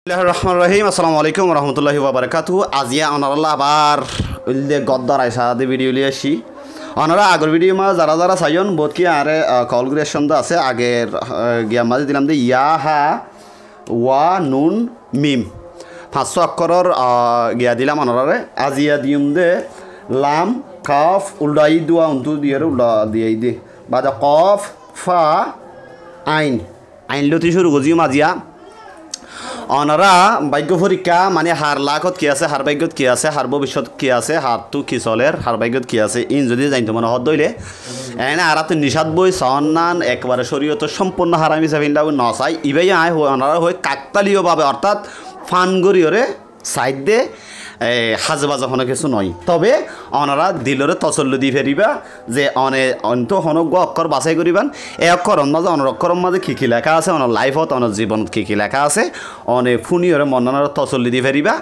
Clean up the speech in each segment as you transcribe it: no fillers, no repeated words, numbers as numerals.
রহমান রহিম আসসালামু আলাইকুম রহমতুল্লাহি বারাকাতু আজিয়া অনারাল্লাহ আবার উল্লে গদ্দার আইসা দে ভিডিও লিয়ে আসি অনারা আগের ভিডিও মা যারা যারা চাইন বহুত কি আরে কল গ্রেশন আছে আগের গিয়া মাঝে দিলাম দে ইয়া হা ওয়া নুন মিম 500 অক্ষরের গিয়া দিলাম অনারারে আজিয়া দিম দে লাম কাফ উল্ডাই দুয়া উন্তু দিয়ে উল্ডা দিয়ে দে বাদা কফ ফা আইন আইন লতি শুরু গজি মাজিয়া অনারা ভাগ্য পরীক্ষা মানে হার লাখত কি আছে হার ভাগ্যত কি আছে হার ভবিষ্যৎ কি আছে হার তো কি চলের হার ভাগ্যত কি আছে ইন যদি জানতো মনে হদ দইলে এনে আর তো নিষাদ বই সন্নান একবারে শরীয়ত সম্পূর্ণ হারামি সাবিনটাও নচাই ইবাই আয় ওনারা হয়ে কাকতালীয়ভাবে অর্থাৎ ফানগরিয়রে সাইড দে হাজবাজ কোনো কিছু নয় তবে অনারা দিলরে তসল্লি দি ফেরিবা যে অন্ত হনজ্ঞ অক্ষর বাছাই করিবান এই অক্ষরের মাঝে অনর অক্ষরের মাঝে কী কী লেখা আছে অনর লাইফত অনর জীবনত কী কী লেখা আছে অনে ফুনিয়রে মন্নার তসল্লি দি ফেরিবা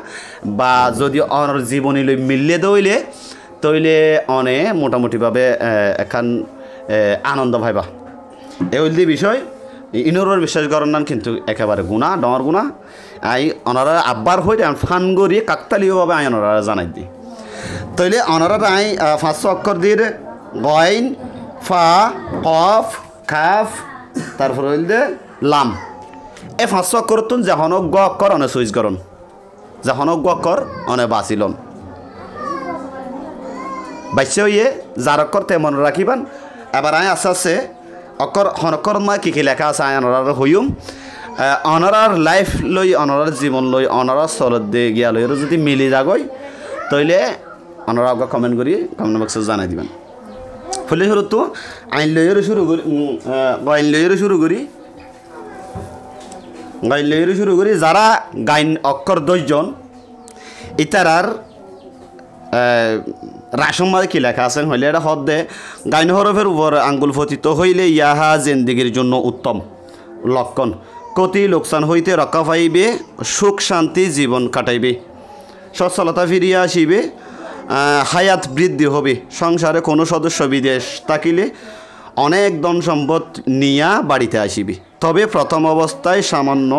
বা যদি অনর জীবনী লৈ মিললে দইলে তইলে অনে মোটামুটিভাবে এখান আনন্দ ভাইবা এই হল বিষয় ইনোর বিশ্বাস করার নাম কিন্তু একেবারে গুণা ডর গুণা আই অনারা আব্বার হয়ে ফান গড়িয়ে কাকতালীয়ভাবে আই অনারা জানাই দিই তইলে অনারা আই 500 অক্ষর দিয়ে গইন ফা কফ কাফ তারপরে হইল দে লাম এই 500 অক্ষর তুন যখন গ অক্ষর অনে সুইচ করন যখন গ অক্ষর অনে বাঁচিলন বাইশে হইয়ে যার অক্ষর তে মনে রাখিবান এবার আই আস্তে আস্তে অক্ষর হনক্ষর মা কী কী লেখা আছে আই অনারার হইম অনারার লাইফ লই অনারার জীবন লই অনারার চলত দিয়ে গিয়া লই যদি মিলি যাগই তইলে অনারা আগে কমেন্ট করি কমেন্ট বক্সে জানাই দিবেন ফলে শুরু তো আইন লইয়েরও শুরু করি গাইন লইয়েরও শুরু করি যারা গাইন অক্ষর 10 জন ইতারার রাসম মাঝে কী লেখা আছেন হইলে এটা হদ দে গাইন হরফের উপর আঙ্গুল ফতিত হইলে ইয়াহা জিন্দিগির জন্য উত্তম লক্ষণ ক্ষতি লোকসান হইতে রক্ষা পাইবে সুখ শান্তি জীবন কাটাইবে সচ্ছলতা ফিরিয়া আসিবে হায়াত বৃদ্ধি হবে সংসারে কোনো সদস্য বিদেশ থাকিলে অনেক ধন সম্পদ নিয়া বাড়িতে আসিবে তবে প্রথম অবস্থায় সামান্য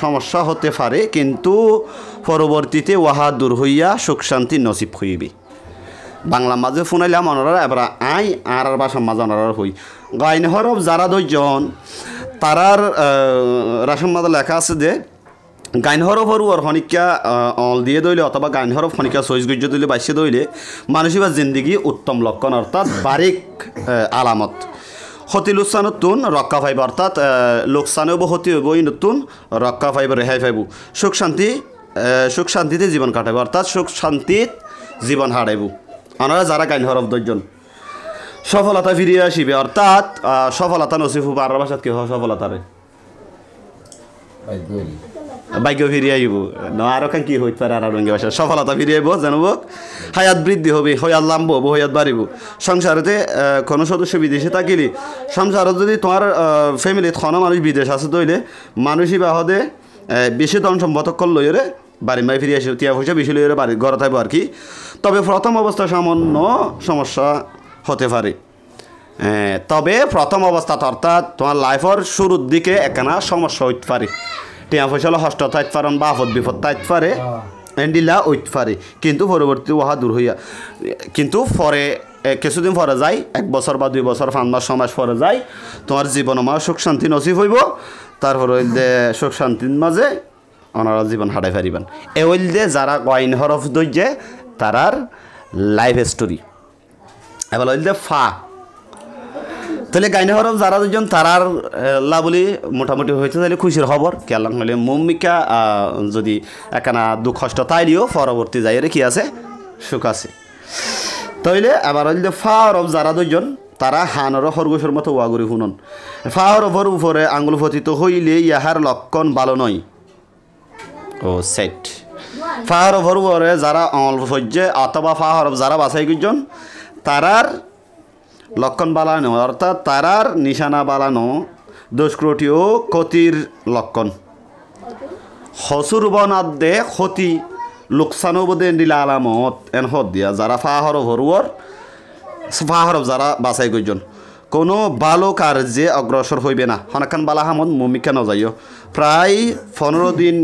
সমস্যা হতে পারে কিন্তু পরবর্তীতে ওয়াহা দূর হইয়া সুখ শান্তি নসিব হইবে বাংলা মাঝে শুনাইলাম অনারা এবার আই আর ভাষার মাঝে অনারা হই গাইন হরফ যারা 10 জন তারার রাসম মাঝে লেখা আছে যে গাইন হরফর ওর হনিকা অল দিয়ে দইলে অথবা গাইন হরফ হনিকা সইজ গুজ্জ দইলে বাইশে দইলে মানুষের জিন্দিগি উত্তম লক্ষণ অর্থাৎ বারিক আলামত হতি লোকসানুন রক্ষা পাইব অর্থাৎ লোকসানেও হতি হইব নতুন রক্ষা পাইব রেহাই পাইব সুখ শান্তিতে জীবন কাটাইব অর্থাৎ সুখ শান্তিত জীবন হারাইব ওনারা যারা গাইন হরফ 10 জন সফলতা ফিরিয়ে আসিবে অর্থাৎ সফলতা নসিব হব আর ভাষাত কি হয় সফলতারে ভাগ্য ফিরিয়ে আইব ন আর ওখান কি হইতে পারে আর রঙে ভাষা সফলতা ফিরিয়ে আইব জানব হায়াত বৃদ্ধি হবে হয়াত লাম্ব হবো হয়াত বাড়িব সংসারেতে কোনো সদস্য বিদেশে থাকিলে সংসারত যদি তোমার ফ্যামিলিত কোনো মানুষ বিদেশ আছে তৈলে মানুষই বাহদে বেশি ধন সম্পদ লইরে বাড়ি মাই ফিরে আসে টিয়া পয়সা বেশি লইরে বাড়ি ঘরে থাকবো আর কি তবে প্রথম অবস্থা সামান্য সমস্যা হতে পারে তবে প্রথম অবস্থা অর্থাৎ তোমার লাইফের শুরুর দিকে একখানা সমস্যা হইতে পারে টিয়া পয়সা হষ্ট থাকতে পারেন বা আপদ বিপদ থাকতে পারে এন্ডিলা হইতে পারে কিন্তু পরবর্তী ওহা দূর হইয়া কিন্তু পরে কিছুদিন পরে যায় 1 বছর বা 2 বছর 5 মাস 6 মাস পরে যায় তোমার জীবন আমার সুখ শান্তি নসিব হইব তারপরে সুখ শান্তির মাঝে ওনারা জীবন হারাই পারিবেন এ হইল যে যারা গাইন হরফ দইজে তারার লাইফ স্টোরি এবার হইল যে ফা তাহলে গাইন হরফ যারা 2 জন তারার লাভলি মোটামুটি হয়েছে তাহলে খুশির খবর কেলাম হলে মম্মিকা যদি একখানা দুঃখ কষ্ট তাইলেও পরবর্তী যাই কি আছে সুখ আছে তাইলে আবার হইল যে ফা হরফ যারা 2 জন তারা হানর খরগোশের মতো ওয়াগুরি শুনন ফা হরফের উপরে আঙ্গুল ফতিত হইলে ইহার লক্ষণ ভালো নয় ও সেট ফা হরফের উপরে যারা অল ফজ্জে অথবা ফা হরফ যারা বাছাই করছেন তারার লক্ষণ বালানো অর্থাৎ তারার নিশানা বালানো দুষ্কৃতি ও ক্ষতির লক্ষণ হসুর বনাদ্দে ক্ষতি লোকসানবদে দিলা আলামত এন হদ দিয়া যারা ফা হরফ যারা বাছাই করছেন কোনো ভালো কার্যে অগ্রসর হইবে না হনাকান বালা হামদ মুমিকা নজাইও প্রায় 15 দিন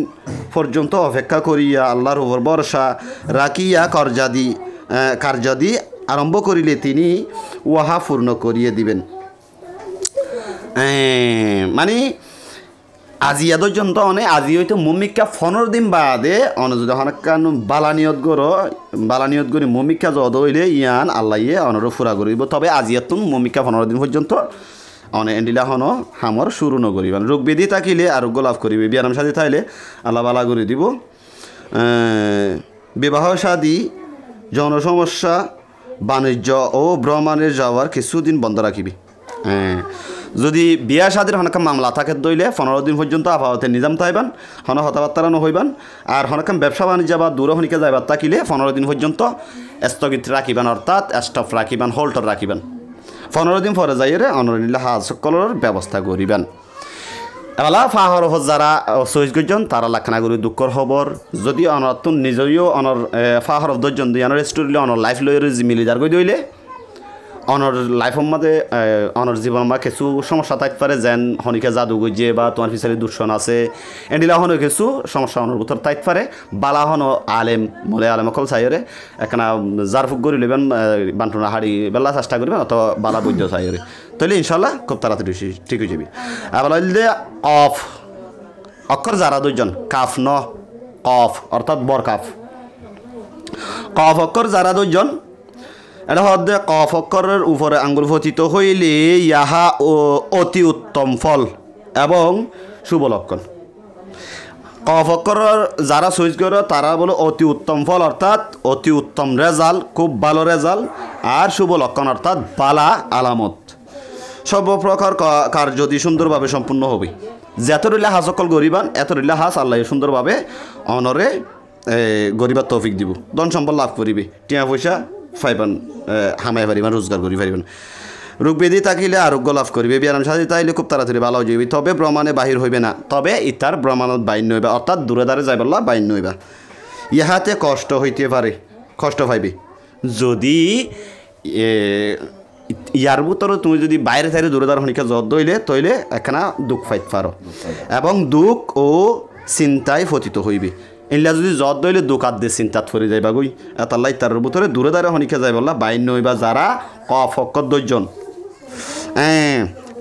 পর্যন্ত অপেক্ষা করিয়া আল্লাহর উপর ভরসা রাখিয়া কার্যাদি আরম্ভ করিলে তিনি উহা পূর্ণ করিয়ে দিবেন মানে আজিয়া পর্যন্ত অনে আজি হয়তো মুমিকা 15 দিন বাদে অন যদি হনাকান বালানিয়ত করি মুমিকা যদ হইলে ইয়ান আল্লাহ অনর ফুরা করিব তবে আজিয়াতুন মুমিকা 15 দিন পর্যন্ত অনে এন্ডিলা হন হামর শুরু নকরিবেন রোগ ব্যাধি থাকিলে আরোগ্য লাভ করিবে বিয়ারাম সাদী থাইলে আল্লাহ বালা করে দিব বিবাহ শাদী যৌন সমস্যা বাণিজ্য ও ভ্রমণের যাওয়ার কিছুদিন বন্ধ রাখিবি যদি বিয়া শাদীর হনকাম মামলা থাকে দইলে 15 দিন পর্যন্ত আপাতত নিজাম তাইবান হন হতাবার্তারা নহইবান আর হনকাম ব্যবসা বাণিজ্য বা দূর হনিকে যাইবার তাকিলে 15 দিন পর্যন্ত স্থগিত রাখিবেন অর্থাৎ স্টপ রাখিবেন হোল্ডর রাখিবেন 15 দিন পরে যাইরে অনরিলা হাজ সকলের ব্যবস্থা করিবেন এবেলা ফাহর যারা চইস গজন তারা লাখনাগুরি দুঃখর খবর যদি অনতুন নিজেও অনর ফাহর দর্জন দিয়ে অনর স্টোরি অনর লাইফ লয়ের মিলি যার গই দইলে অনর লাইফের মধ্যে অনর জীবন বা কিছু সমস্যা থাকতে পারে যেন হনিকে জাদু গজিয়ে বা তোমার পিছনে দূষণ আছে এন্ডিলা হনো কিছু সমস্যা অনর ভিতর থাকতে পারে বালা হনো আলেম মলে আলেম অকল চাইরে একখানা জারফুক গড়ি লইবেন বান্টনা হাড়ি বেলা চেষ্টা করবেন অত বালা বৈদ্য চাইরে তাহলে ইনশাল্লাহ খুব তাড়াতাড়ি ঠিক হয়ে যাবি আবার অফ অক্ষর যারা দুইজন কাফ ন কফ অর্থাৎ বর কাফ কফ অক্ষর যারা দুইজন এটা হদ্দে কফ অক্ষরের উপরে আঙ্গুল পতিত হইলে ইহা অতি উত্তম ফল এবং শুভ লক্ষণ কফ অক্ষরের যারা চুজ করে তারা বলে অতি উত্তম ফল অর্থাৎ অতি উত্তম রেজাল্ট খুব ভালো রেজাল্ট আর শুভ লক্ষণ অর্থাৎ বালা আলামত সর্বপ্রকার কার্য যদি সুন্দরভাবে সম্পূর্ণ হবে যত রিলা হাস অকল গরিবান এত রিলা হাস আল্লাহ সুন্দরভাবে অনরে গরিবার তৌফিক দিব ধন সম্পদ লাভ করিবে টিয়া পয়সা ফাইবান হামাই পারিবেন রোজগার করি পারিবেন রোগ ব্যাধি থাকিলে আরোগ্য লাভ করিবে বিয়ারাম সাথে তাইলে খুব তাড়াতাড়ি ভালো হয়ে যাবে তবে ভ্রমণে বাহির হইবে না তবে ইতার ভ্রমণত বাইন্য হইবা অর্থাৎ দূরে দাঁড়ে যাইবল্লা বাইন্য হইবা ইহাতে কষ্ট হইতে পারে কষ্ট পাইবে যদি ইয়ার ভিতরে তুমি যদি বাইরে থাইলে দূরে দাঁড় হনিকা জদ দইলে তইলে একখানা দুঃখ পাইতে পারো এবং দুঃখ ও চিন্তায় পতিত হইবে এলা যদি জদ দইলে দোকাত দিয়ে চিন্তাত ফরে যাইবা গই এতাল্লাই তার ভিতরে দূরে দাঁড়ে হনিকে যাই বললা বাইন নইবা যারা কফ অক্ষর দর্জন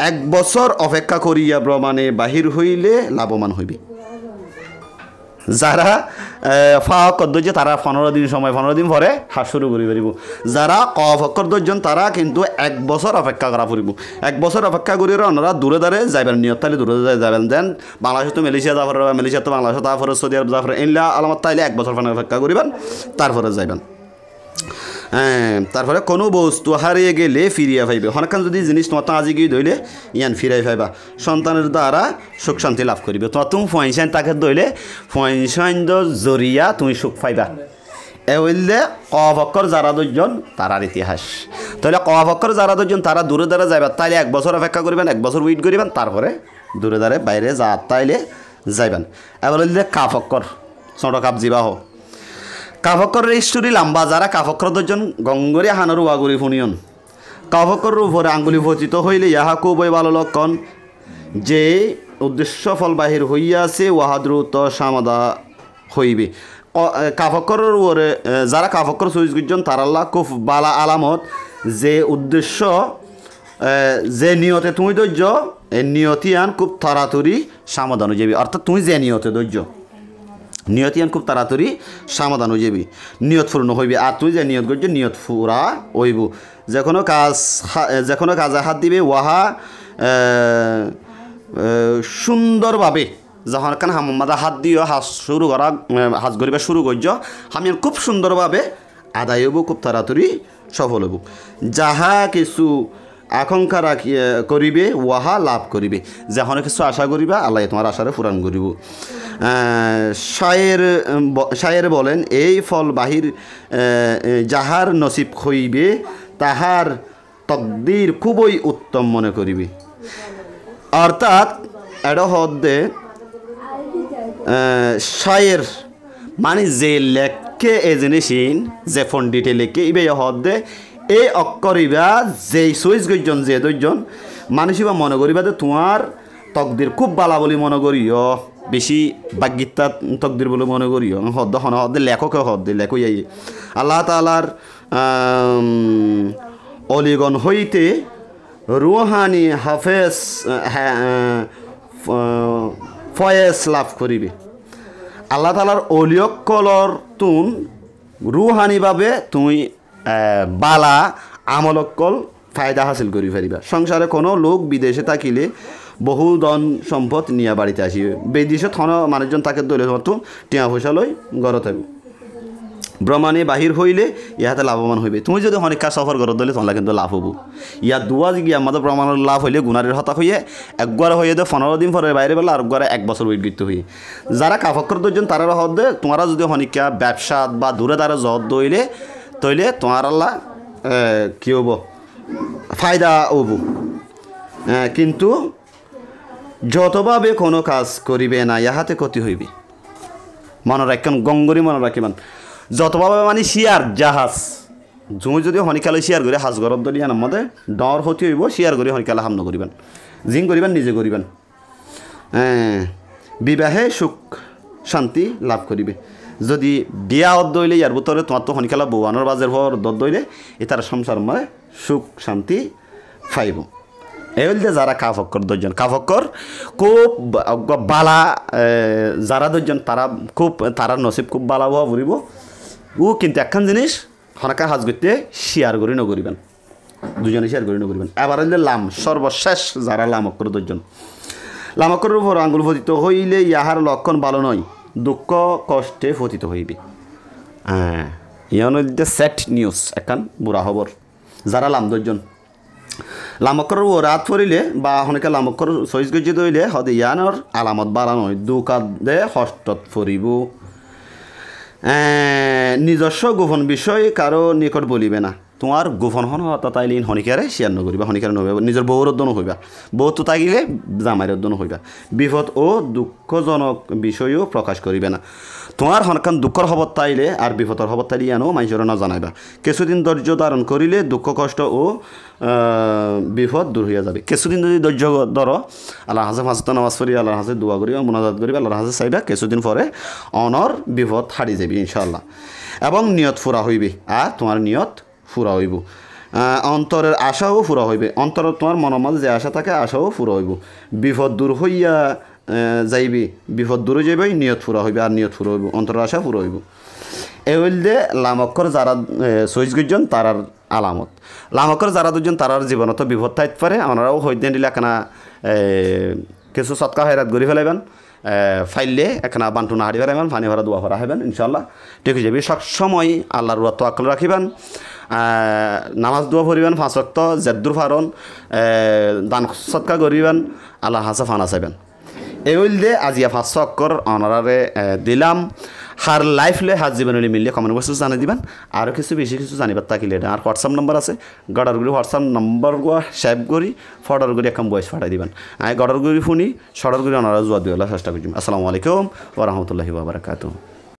1 বছর অপেক্ষা করিয়া ভ্রমণে বাহির হইলে লাভবান হইবে যারা ফা অক্ষর দর্জ তারা 15 দিন সময় 15 দিন পরে হাস শুরু করি পারিব যারা কফ অক্ষর দর্জন তারা কিন্তু 1 বছর অপেক্ষা করা পড়িব 1 বছর অপেক্ষা করিয়া ওনারা দূরে দাঁড়ে যাইবেন নিয়ত তাইলে দূরে যাবেন দেন বাংলাদেশ তো মালয়েশিয়া যাফর মালয়েশিয়া তো বাংলাদেশ তারপরে সৌদি আরব যাফর এনলা আলামত তাইলে 1 বছর অপেক্ষা করিবেন তারপরে যাইবেন তারপরে কোনো বস্তু হারিয়ে গেলে ফিরিয়া পাইবে হনকান যদি জিনিস তোমার আজি গিয়ে ধইলে ইয়ান ফিরাই পাইবা সন্তানের দ্বারা সুখ শান্তি লাভ করিবে তোমার তুমি ফয়েনসাইন তাকে ধইলে ফয়েনসাইন জরিয়া তুমি সুখ পাইবা এ হইলে কফ অক্ষর যারা দুজন তারার ইতিহাস তাহলে কফ অক্ষর যারা দুজন তারা দূরে দাঁড়ে যাইবা তাইলে 1 বছর অপেক্ষা করিবেন 1 বছর ওয়েট করিবেন তারপরে দূরে দাঁড়ে বাইরে যা তাইলে যাইবেন এবার হইলে কাফ অক্ষর ছোট কাপ জিবা হোক কাফকরের স্টোরি লম্বা যারা কাফকর দুজন গঙ্গরি হানর ওয়াগুরি ফুনিয়ন কাফকরের উপরে আঙ্গুলি পতিত হইলে ইহা খুবই ভালো লক্ষণ যে উদ্দেশ্য ফল বাহির হইয়াছে উহা দ্রুত সমাধা হইবে কাফকরের উপরে যারা কাফকর চুইজ গুজন তারাল্লা খুব বালা আলামত যে উদ্দেশ্য যে নিয়তে তুমি ধৈর্য এই নিয়তিয়ান খুব তাড়াতাড়ি সমাধান হয়ে যাবে অর্থাৎ তুমি যে নিয়তে ধৈর্য নিয়তিয়ান খুব তাড়াতাড়ি সমাধান হয়ে যাবি নিয়ত পূর্ণ হইবে আর তুই যে নিয়ত করছো নিয়ত পুরা হইব যে কোনো কাজে হাত দিবে ওয়াহা সুন্দরভাবে যখন কান হামাদা হাত দিও হাত শুরু করা হাত গড়িবা শুরু করছ আমি খুব সুন্দরভাবে আদায় হব খুব তাড়াতাড়ি সফল হব যাহা কিছু আকাঙ্ক্ষা করিবে ওয়াহা লাভ করিবে যখন কিছু আশা করিবা আল্লাহ তোমার আশারে পূরণ করিব শায়ের বলেন এই ফল বাহির যাহার নসিব হইবে তাহার তকদির খুবই উত্তম মনে করিবে অর্থাৎ এটা হদ্দে শায়ের মানে যে লেখকে এ জিনিস যে পণ্ডিতে লেখে ইবে হদ্দে এই অকরিবা যেই চইস গইজন যে দইজন মানুষই বা মনে করিবা যে তোমার তকদির খুব বালা বলি মনে করিও বেশি বাগ্যিতা তকদির বলে মনে করিও হদ্দ হন হদ্দে লেখকে হদ্দে লেখই আই আল্লাহ তাআলার অলিগণ হইতে রুহানি হাফেজ ফয়েজ লাভ করিবে আল্লাহ তাআলার অলিয়কলর তুন রুহানিভাবে তুমি বালা আমলকল ফায়দা হাসিল করি পারিবা সংসারে কোনো লোক বিদেশে থাকিলে বহু ধন সম্পদ নিয়ে বাড়িতে আসিবে বিদেশে থন মানুষজন তাকে দলে মতো টিয়া পয়সা লই ঘরে থাকবে ভ্রমণে বাহির হইলে ইহাতে লাভবান হইবে তুমি যদি অনেক কাজ সফর করো দলে তোমার কিন্তু লাভ হবো ইয়া দুয়া গিয়ে আমাদের ভ্রমণের লাভ হইলে গুণারের হতা হইয়ে একবার হয়ে দে 15 দিন পরে বাইরে বেলা আর একবার 1 বছর ওয়েট করতে হইয়ে যারা কাফক্কর দুজন তারা হদ তোমরা যদি অনেকা ব্যবসা বা দূরে দ্বারা জদ দইলে তইলে তোমার আল্লাহ কী হবো ফায়দা হবো কিন্তু যতভাবে কোনো কাজ করিবে না ইহাতে ক্ষতি হইবে মনে রাখেন গঙ্গরি মনে রাখিবেন যতভাবে মানে শিয়ার জাহাজ জুই যদি হনিকালে শিয়ার করে হাজ ঘরত দলিয়ান মধ্যে ডর ক্ষতি হইব শিয়ার করে হনিকালে হাম নকরিবেন জিং করিবেন নিজে করিবেন বিবাহে সুখ শান্তি লাভ করিবে যদি বিয়া দইলে ইয়ার ভিতরে তোমার তো হনিকালা বৌয়ানোর বাজের ভর দর দইলে এ তার সংসার মানে সুখ শান্তি পাইব এই হইলে যারা কাফক্কর দশজন কাফক্কর খুব বালা যারা দশজন তারা খুব তারা নসিব খুব বালা হওয়া ফুরিব ও কিন্তু একখান জিনিস হনাকা হাজ করতে শেয়ার করি নকরিবেন দুজনে শেয়ার করি নকরিবেন এবার হইলে লাম সর্বশেষ যারা লামক্কর দশজন লামক্করের উপর আঙ্গুল পতিত হইলে ইহার লক্ষণ ভালো নয় দুঃখ কষ্টে পতিত হইবে ইয়ান হইলে স্যাড নিউজ একখান বুড়া খবর যারা লাম দশজন লামক্কর ও রাত পড়িলে বা অনেকে লামক্কর চইচ গজি দইলে হদে ইয়ানোর আলামত বাড়া নয় দুকাত দে হস্তত ফরিব নিজস্ব গোপন বিষয় কারো নিকট বলিবে না তোমার গোপন হন হতা তাইলে হনিকারে শেয়ার নকরিবা হনিকারে নকরিবা নিজের বউর উদ্যন হইবা বউ তো তাইলে জামাইয়ের উদ্যন হইবা বিপদ ও দুঃখজনক বিষয়ও প্রকাশ করিবে না তোমার হনকান দুঃখর খবর তাইলে আর বিপদর খবর তাইলে ইয়ানো মানুষের না জানাইবা কিছুদিন ধৈর্য ধারণ করিলে দুঃখ কষ্ট ও বিপদ দূর হইয়া যাবে কিছুদিন যদি ধৈর্য ধরো আল্লাহ হাজে ফাঁসতে নামাজ পড়ি আল্লাহ হাজে দোয়া করিবা মোনাজাত করিবা আল্লাহ হাজে চাইবা কিছুদিন পরে অনর বিপদ হারি যাবি ইনশাআল্লাহ এবং নিয়ত ফুরা হইবে আর তোমার নিয়ত ফুরা হইব অন্তরের আশাও ফুরা হইবে অন্তরের তোমার মনের মাঝে যে আশা থাকে আশাও ফুরা হইব বিপদ দূর হইয়া যাইবি বিপদ দূরে যাইবই নিয়ত ফুরা হইবে আর নিয়ত ফুরা হইব অন্তরের আশা ফুরা হইব এই হইলে লামক্কর যারা চইচ গজন তারার আলামত লামক্কর যারা দুজন তারার জীবনত বিপদ থাকতে পারে আমরাও হইতেন দিলে একখানা কিছু সৎকা হেরাত গড়ি ফেলাইবেন ফাইলে একখানা বান্টু না হারি ফেলাইবেন পানি ভরা দোয়া ভরা হইবেন ইনশাল্লাহ ঠিক হয়ে যাবে সবসময় আল্লাহর রুয়া তোয়াক্কুল রাখিবেন নামাজ দোয়া পড়িবেন 5 ওয়াক্ত জেদ্দুর ফারন দান সৎকা করিবেন আল্লাহ হাসা ফানা চাইবেন এই হইলে আজিয়া 5 অক্ষর অনারারে দিলাম হার লাইফলে হার জীবনে মিললে কমেন্ট বক্সে জানিয়ে দিবেন আরও কিছু বেশি কিছু জানিবার তাকিলে এটা আর হোয়াটসঅ্যাপ নাম্বার আছে গড়ারগুলি হোয়াটসঅ্যাপ নাম্বার সেভ করি ফটোরগুলি এখন বয়স ফাটাই দিবেন আমি গড়ারগুলি শুনি সড়ারগুলি অনারা জোয়া দিয়ে চেষ্টা করছি আসসালামু আলাইকুম ওয়া রাহমাতুল্লাহি ওয়া বারাকাতুহু